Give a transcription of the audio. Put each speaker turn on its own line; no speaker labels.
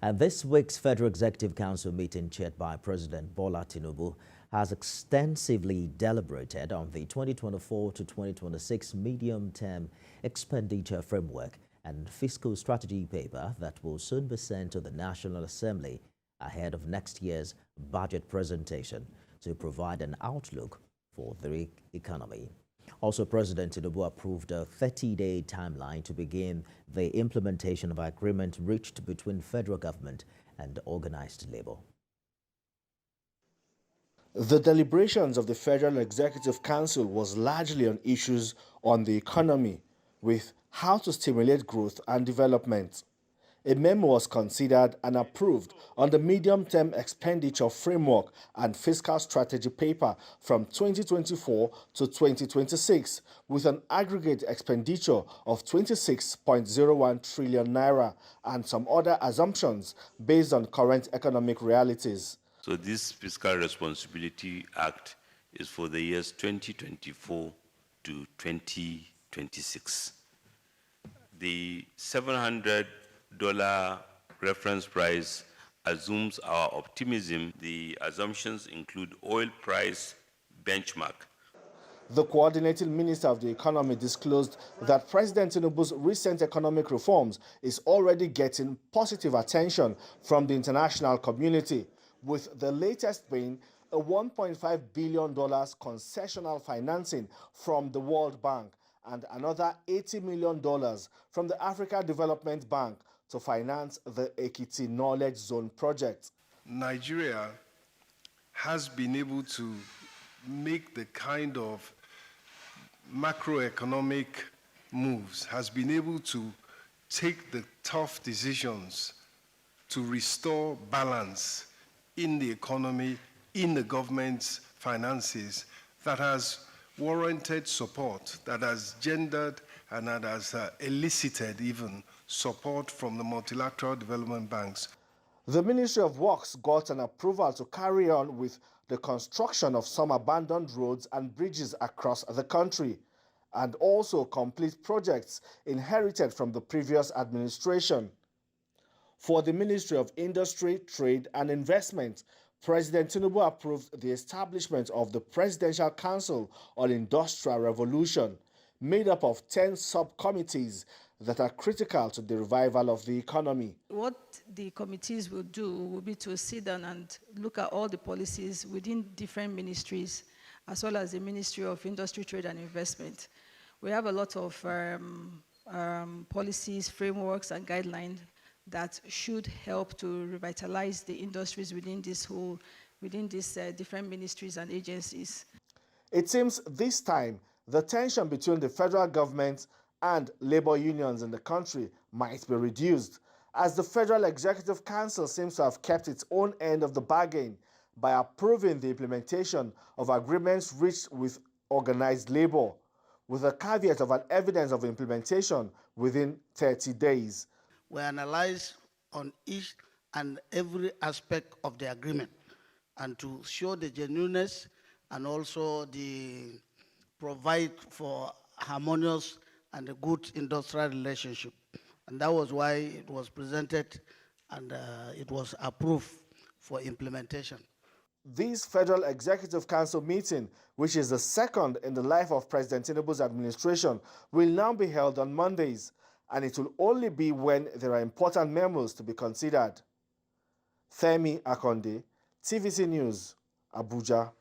And this week's Federal Executive Council meeting, chaired by President Bola Tinubu, has extensively deliberated on the 2024 to 2026 medium-term expenditure framework and fiscal strategy paper that will soon be sent to the National Assembly ahead of next year's budget presentation to provide an outlook for the economy. Also, President Tinubu approved a 30-day timeline to begin the implementation of agreement reached between federal government and organized labor.
The deliberations of the Federal Executive Council was largely on issues on the economy, with how to stimulate growth and development. A memo was considered and approved on the medium-term expenditure framework and fiscal strategy paper from 2024 to 2026, with an aggregate expenditure of 26.01 trillion naira and some other assumptions based on current economic realities.
So this Fiscal Responsibility Act is for the years 2024 to 2026. The $700 reference price assumes our optimism. The assumptions include oil price benchmark.
The coordinating minister of the economy disclosed that President Tinubu's recent economic reforms is already getting positive attention from the international community, with the latest being a $1.5 billion concessional financing from the World Bank and another $80 million from the Africa Development Bank to finance the Ekiti Knowledge Zone project.
Nigeria has been able to make the kind of macroeconomic moves, has been able to take the tough decisions to restore balance in the economy, in the government's finances, that has warranted support, that has gendered and that has elicited even support from the multilateral development banks.
The Ministry of Works got an approval to carry on with the construction of some abandoned roads and bridges across the country, and also complete projects inherited from the previous administration. For the Ministry of Industry, Trade and Investment, President Tinubu approved the establishment of the Presidential Council on Industrial Revolution, made up of 10 subcommittees that are critical to the revival of the economy.
What the committees will do will be to sit down and look at all the policies within different ministries, as well as the Ministry of Industry, Trade and Investment. We have a lot of policies, frameworks and guidelines that should help to revitalize the industries within these different ministries and agencies.
It seems this time the tension between the federal government and labor unions in the country might be reduced, as the Federal Executive Council seems to have kept its own end of the bargain by approving the implementation of agreements reached with organized labor, with a caveat of an evidence of implementation within 30 days.
We analyze on each and every aspect of the agreement and to show the genuineness and also the provide for harmonious and a good industrial relationship. And that was why it was presented and it was approved for implementation.
This Federal Executive Council meeting, which is the second in the life of President Tinubu's administration, will now be held on Mondays, and it will only be when there are important memos to be considered. Femi Akonde, TVC News, Abuja.